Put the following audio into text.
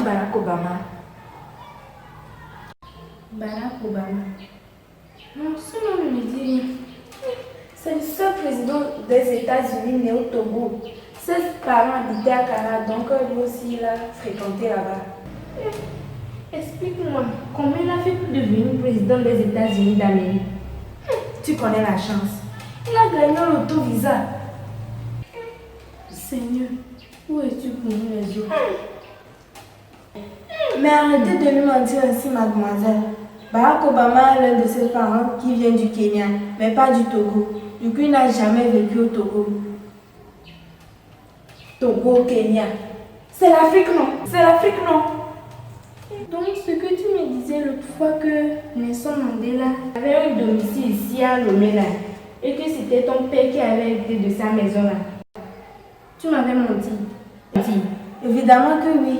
Barack Obama. Barack Obama. Non, ce nom ne me dit rien. C'est le seul président des États-Unis né au Togo. Ses parents habitaient à Kara, donc lui aussi il a fréquenté là-bas. Explique-moi, comment il a fait pour devenir président des États-Unis d'Amérique? Tu connais la chance. Il a gagné l'auto-visa. Seigneur, où es-tu pour nous les autres? Mais arrêtez de lui mentir ainsi, mademoiselle. Barack Obama est l'un de ses parents qui vient du Kenya, mais pas du Togo. Du coup, il n'a jamais vécu au Togo. Togo, Kenya. C'est l'Afrique, non? C'est l'Afrique, non? Donc, ce que tu me disais l'autre fois que Nelson Mandela avait un domicile ici à Lomé là, et que c'était ton père qui avait été de sa maison là. Tu m'avais menti. Évidemment que oui.